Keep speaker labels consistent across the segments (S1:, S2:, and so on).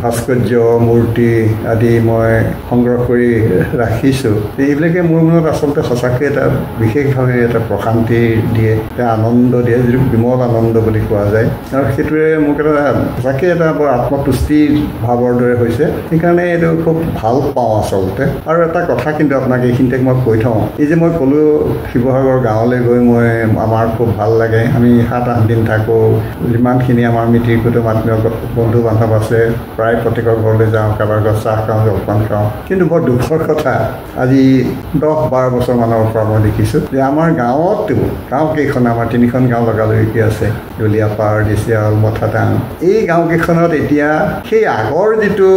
S1: ভাস্কৰ্য মূৰ্তি আদি মই সংগ্ৰহ কৰি ৰাখিছোঁ। এইবিলাকে মোৰ মনত আচলতে সঁচাকৈ এটা বিশেষভাৱে এটা প্ৰশান্তি দিয়ে, এটা আনন্দ দিয়ে, যিটো বিমল আনন্দ বুলি কোৱা যায়। আৰু সেইটোৱে মোক এটা সঁচাকৈ এটা বৰ আত্মতুষ্টিৰ ভাৱৰ দৰে হৈছে। সেইকাৰণে এইটো খুব ভাল পাওঁ আচলতে। আৰু এটা কথা কিন্তু আপোনাক এইখিনিতে মই কৈ থওঁ, এই যে মই ক'লোঁ শিৱসাগৰ গাঁৱলৈ গৈ আমাৰ খুব ভাল লাগে। আমি 7-8 দিন থাকোঁ। যিমানখিনি আমাৰ মিতিৰ কুটুম আত্মীয় বন্ধু বান্ধৱ আছে প্ৰায় প্ৰত্যেকৰ ঘৰলৈ যাওঁ, কাৰোবাৰ ঘৰত চাহ খাওঁ, জলপান খাওঁ। কিন্তু বৰ দুখৰ কথা, আজি 10-12 বছৰমানৰ পৰা মই দেখিছোঁ যে আমাৰ গাঁওকেইখন আমাৰ 3খন গাঁও লগালগি আছে, দলিয়াপাৰ, দিচিয়াল, মথাদাং। এই গাঁওকেইখনত এতিয়া সেই আগৰ যিটো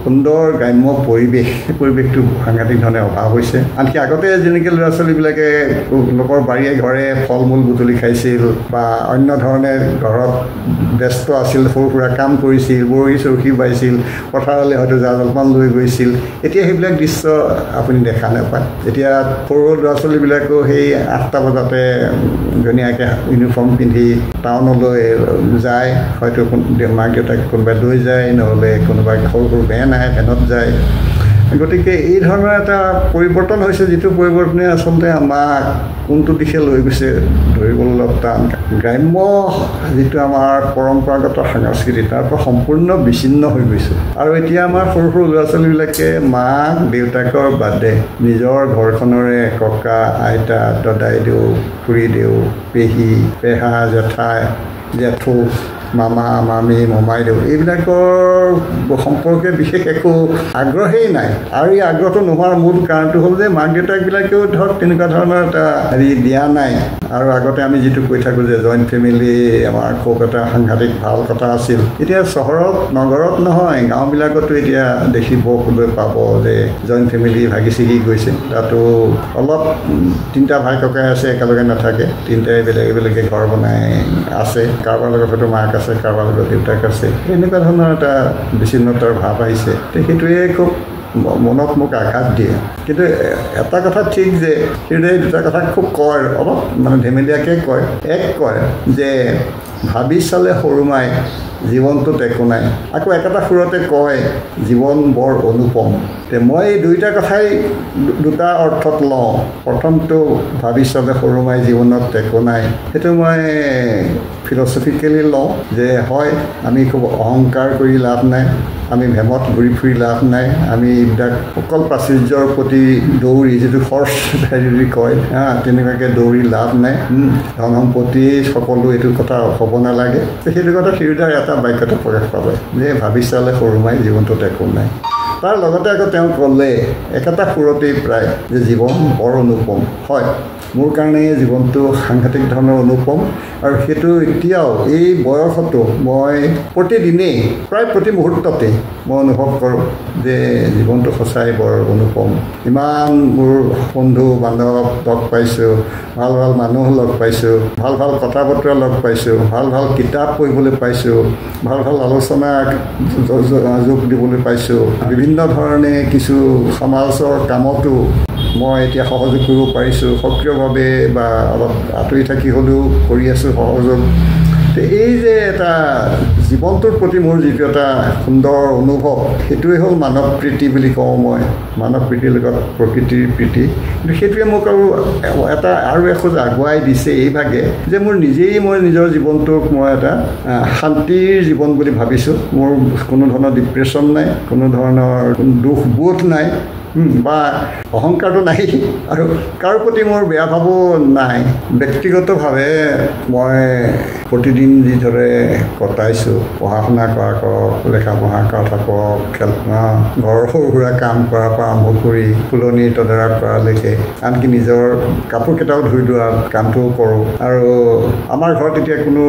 S1: সুন্দৰ গ্ৰাম্য পৰিৱেশ, সেই পৰিৱেশটো সাংঘাতিক ধৰণে অভাৱ হৈছে। আনকি আগতে যেনেকৈ ল'ৰা ছোৱালীবিলাকে লোকৰ বাৰীয়ে ঘৰে ফল মূল বুটলি খাইছিল বা অন্য ধৰণে ঘৰত ব্যস্ত আছিল, সৰু সুৰা কাম কৰিছিল, বৰশী চৰশী বাইছিল, পথাৰলৈ হয়তো জা জলপান লৈ গৈছিল, এতিয়া সেইবিলাক দৃশ্য আপুনি দেখা নাপায়। এতিয়া সৰু ল'ৰা ছোৱালীবিলাকেও সেই 8টা বজাতে ধুনীয়াকৈ ইউনিফৰ্ম পিন্ধি টাউনলৈ যায়, হয়তো মাক দেউতাক কোনোবাই লৈ যায়, নহ'লে কোনোবাই সৰু সৰু ভেন আহে, ভেনত যায়। গতিকে এই ধৰণৰ এটা পৰিৱৰ্তন হৈছে, যিটো পৰিৱৰ্তনে আচলতে আমাক কোনটো দিশে লৈ গৈছে ধৰিবলৈ অলপ টান। গ্ৰাম্য যিটো আমাৰ পৰম্পৰাগত সংস্কৃতি তাৰ পৰা সম্পূৰ্ণ বিচ্ছিন্ন হৈ গৈছে। আৰু এতিয়া আমাৰ সৰু সৰু ল'ৰা ছোৱালীবিলাকে মাক দেউতাকৰ বাদে নিজৰ ঘৰখনৰে ককা আইতা দদাইদেউ খুৰীদেউ পেহী পেহা জেঠাই জেঠু মামা মামী মমাইদেউ এইবিলাকৰ সম্পৰ্কে বিশেষ একো আগ্ৰহেই নাই। আৰু এই আগ্ৰহটো নোহোৱাৰ মূল কাৰণটো হ'ল যে মাক দেউতাকবিলাকেও ধৰক তেনেকুৱা ধৰণৰ এটা দিয়া নাই। আৰু আগতে আমি যিটো কৈ থাকোঁ যে জইণ্ট ফেমিলি আমাৰ খুব এটা সাংঘাতিক ভাল কথা আছিল, এতিয়া চহৰত নগৰত নহয় গাঁওবিলাকতো এতিয়া দেখিবলৈ পাব যে জইণ্ট ফেমিলি ভাগি ছিগি গৈছে। তাতো অলপ 3টা ভাই ককাই আছে, একেলগে নাথাকে, 3টাই বেলেগে বেলেগে ঘৰ বনাই আছে, কাৰোবাৰ লগত হয়তো মাক আছে, কাৰোবাৰ লগত দেউতাক আছে। এনেকুৱা ধৰণৰ এটা বিচ্ছিন্নতাৰ ভাৱ আহিছে। সেইটোৱে খুব মনত মোক আঘাত দিয়ে। কিন্তু এটা কথা ঠিক যে সেইদৰে 2টা কথা খুব কয়, অলপ মানে ধেমেলীয়াকৈ কয়। কয় যে ভাবি চালে সৰু মাই জীৱনটোত একো নাই, আকৌ একেটা সুৰতে কয় জীৱন বৰ অনুপম। মই এই 2টা কথাই 2টা অৰ্থত লওঁ। প্ৰথমটো ভাবি চালে সৰু মাই জীৱনত একো নাই, সেইটো মই ফিলচফিকেলি লওঁ যে হয় আমি খুব অহংকাৰ কৰি লাভ নাই, আমি ভেমত ঘূৰি ফুৰি লাভ নাই, আমি এইবিলাক অকল প্ৰাচুৰ্যৰ প্ৰতি দৌৰি যিটো হৰ্চ বুলি কয় তেনেকুৱাকৈ দৌৰি লাভ নাই। ধন সম্পত্তি সকলো এইটো কথা হ'ব নালাগে। সেইটো কথা শিৰোদাৰ এটা বাক্যতে প্ৰকাশ পালে যে ভাবি চালে সৰু মাই জীৱনটোত একো নাই। তাৰ লগতে আকৌ তেওঁ ক'লে একেটা সুৰতেই প্ৰায় যে জীৱন বৰ অনুপম। হয়, মোৰ কাৰণে জীৱনটো সাংঘাতিক ধৰণৰ অনুপম। আৰু সেইটো এতিয়াও এই বয়সতো মই প্ৰতিদিনেই প্ৰায় প্ৰতি মুহূৰ্ততে মই অনুভৱ কৰোঁ যে জীৱনটো সঁচাই বৰ অনুপম। ইমান মোৰ বন্ধু বান্ধৱ লগ পাইছোঁ, ভাল ভাল মানুহ লগ পাইছোঁ, ভাল ভাল কথা বতৰা লগ পাইছোঁ, ভাল ভাল কিতাপ পঢ়িবলৈ পাইছোঁ, ভাল ভাল আলোচনা যোগ দিবলৈ পাইছোঁ, বিভিন্ন ধৰণে কিছু সমাজৰ কামতো মই এতিয়া সহযোগ কৰিব পাৰিছোঁ, সক্ৰিয়ভাৱে বা অলপ আঁতৰি থাকি হ'লেও কৰি আছোঁ সহযোগ। এই যে এটা জীৱনটোৰ প্ৰতি মোৰ যিটো এটা সুন্দৰ অনুভৱ, সেইটোৱে হ'ল মানৱ প্ৰীতি বুলি কওঁ মই। মানৱ প্ৰীতিৰ লগত প্ৰকৃতিৰ প্ৰীতি। কিন্তু সেইটোৱে মোক আৰু এখোজ আগুৱাই দিছে এইভাগে যে মই নিজৰ জীৱনটোক মই এটা শান্তিৰ জীৱন বুলি ভাবিছোঁ। মোৰ কোনো ধৰণৰ ডিপ্ৰেশ্যন নাই, কোনো ধৰণৰ দুখবোধ নাই বা অহংকাৰটো নাই, আৰু কাৰো প্ৰতি মোৰ বেয়া ভাবো নাই। ব্যক্তিগতভাৱে মই প্ৰতিদিন যিদৰে কটাইছোঁ, পঢ়া শুনা কৰা কৰক, লেখা পঢ়া কৰা থাকক, ঘৰৰ সৰু সুৰা কাম কৰাৰ পৰা আৰম্ভ কৰি ফুলনি তদাৰক কৰালৈকে, আনকি নিজৰ কাপোৰ কেইটাও ধুই লোৱা কামটোও কৰোঁ। আৰু আমাৰ ঘৰত এতিয়া কোনো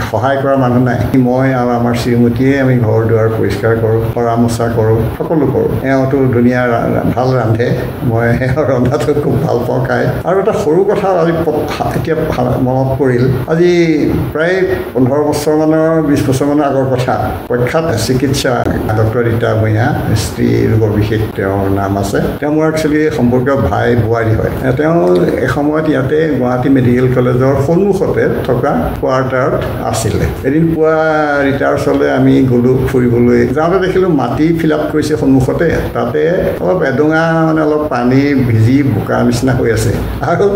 S1: সহায় কৰা মানুহ নাই, মই আৰু আমাৰ শ্ৰীমতীয়ে আমি ঘৰ দুৱাৰ পৰিষ্কাৰ কৰোঁ, সৰা মোচা কৰোঁ, সকলো কৰোঁ। এওঁতো ধুনীয়া ভাল ৰান্ধে মই ৰন্ধাটো খুব ভাল পাওঁ খাই আৰু এটা সৰু কথা আজি এতিয়া মনত পৰিল আজি প্ৰায় 15 বছৰমানৰ 20 বছৰমানৰ আগৰ কথা প্ৰখ্যাত চিকিৎসা ডক্টৰ ৰীতা ভূঞা স্ত্ৰী ৰোগৰ বিশেষ তেওঁৰ নাম আছে তেওঁ মোৰ একচুৱেলি সম্পৰ্কীয় ভাই বোৱাৰী হয় তেওঁ এসময়ত ইয়াতে গুৱাহাটী মেডিকেল কলেজৰ সন্মুখতে থকা কোৱাৰ্টাৰত আছিলে এদিন পুৱা ৰীতাৰ ওচৰলৈ আমি গ'লোঁ ফুৰিবলৈ যাওঁতে দেখিলোঁ মাটি ফিল আপ কৰিছে সন্মুখতে তাতে অলপ এডোঙা মানে অলপ পানী ভিজি বোকা নিচিনা হৈ আছে আৰু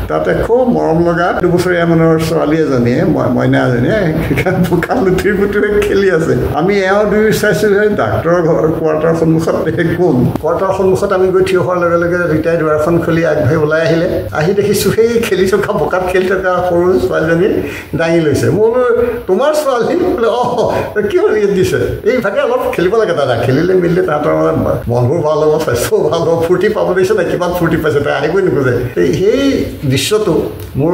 S1: তাতে খুব মৰম লগা 2 বছৰীয়া মানৰ ছোৱালী এজনীয়ে মইনা এজনীয়ে বোকা লুটিৰ পুতুৰে খেলি আছে আমি এওঁ দুই চাইছোঁ ডাক্তৰৰ ঘৰ কোৱাৰ্টাৰৰ সন্মুখত কোন কোৱাৰ্টাৰৰ সন্মুখত আমি গৈ থিয় হোৱাৰ লগে লগে ৰীতাই দুৱাৰখন খুলি আগবাঢ়ি ওলাই আহিলে আহি দেখিছোঁ সেই খেলি থকা বোকাত খেলি থকা সৰু ছোৱালীজনী দাঙি লৈছে মই বোলো তোমাৰ ছোৱালী বোলে কিয় ইয়াত দিছে এই ভাগে অলপ খেলিব লাগে দাদা খেলিলে মিলিলে তাহাঁতৰ মনবোৰ ভাল হ'ব স্বাস্থ্যও ভাল হ'ব ফূৰ্তি পাব দিছে নাই কিমান ফূৰ্তি পাইছে তাই আহিবই নোখোজে সেই দৃশ্যটো মোৰ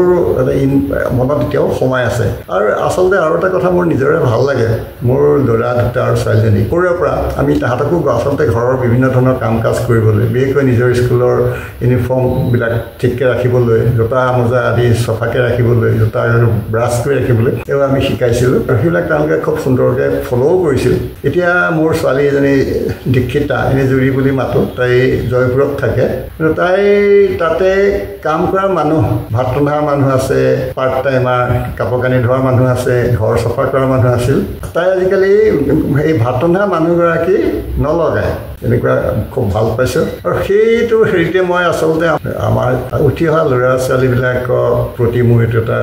S1: মনত এতিয়াও সোমাই আছে আৰু আচলতে আৰু এটা কথা মোৰ নিজৰে ভাল লাগে মোৰ ল'ৰা দুটা আৰু ছোৱালীজনী সৰুৰে পৰা আমি তাহাঁতকো আচলতে ঘৰৰ বিভিন্ন ধৰণৰ কাম কাজ কৰিবলৈ বিশেষকৈ নিজৰ স্কুলৰ ইউনিফৰ্মবিলাক ঠিককৈ ৰাখিবলৈ জোতা মোজা আদি চফাকৈ ৰাখিবলৈ জোতা ব্ৰাছ কৰি ৰাখিবলৈ এইবোৰ আমি শিকাইছিলোঁ আৰু সেইবিলাক তেওঁলোকে খুব সুন্দৰকৈ ফ'ল'ও কৰিছিল এতিয়া মোৰ ছোৱালী এজনী দীক্ষিতা এনে জুৰি বুলি মাতোঁ তাই জয়পুৰত থাকে কিন্তু তাই তাতে কাম কৰা মানুহ ভাত ৰন্ধা মানুহ আছে পাৰ্ট টাইমাৰ কাপোৰ কানি ধোৱা মানুহ আছে ঘৰ চফা কৰা মানুহ আছিল তাই আজিকালি এই ভাত ৰন্ধা মানুহগৰাকী নলগায় এনেকুৱা খুব ভাল পাইছোঁ আৰু সেইটো হেৰিতে মই আচলতে আমাৰ উঠি অহা ল'ৰা ছোৱালীবিলাকৰ প্ৰতি মোৰ এইটো এটা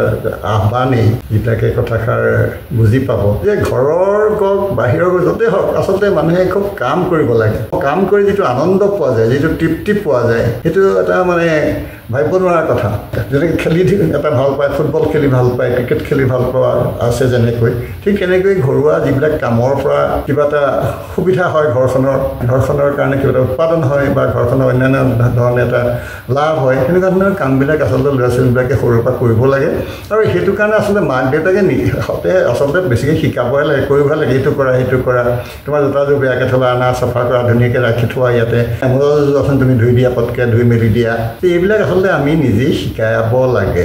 S1: আহ্বানেই যিটাকে কথাষাৰ বুজি পাব যে ঘৰৰ হওক বাহিৰৰ য'তেই হওক আচলতে মানুহে খুব কাম কৰিব লাগে কাম কৰি যিটো আনন্দ পোৱা যায় যিটো তৃপ্তি পোৱা যায় সেইটো এটা মানে ভাবিব নোৱাৰা কথা যেনেকৈ খেলি এটা ভাল পায় ফুটবল খেলি ভাল পায় ক্ৰিকেট খেলি ভাল পোৱা আছে যেনেকৈ ঠিক তেনেকৈ ঘৰুৱা যিবিলাক কামৰ পৰা কিবা এটা সুবিধা হয় ঘৰখনৰ কাৰণে কিবা এটা উৎপাদন হয় বা ঘৰখনৰ অন্যান্য ধৰণে এটা লাভ হয় তেনেকুৱা ধৰণৰ কামবিলাক আচলতে ল'ৰা ছোৱালীবিলাকে সৰুৰ পৰা কৰিব লাগে আৰু সেইটো কাৰণে আচলতে মাক দেউতাকে আচলতে বেছিকৈ শিকাবই লাগে কৰিব লাগে এইটো কৰা সেইটো কৰা তোমাৰ জোতাযোৰ বেয়াকৈ থ'লা আনা চাফা কৰা ধুনীয়াকৈ ৰাখি থোৱা ইয়াতে মোজাযোৰ তুমি ধুই দিয়া পটকৈ ধুই মেলি দিয়া এইবিলাক আচলতে আমি নিজেই শিকাব লাগে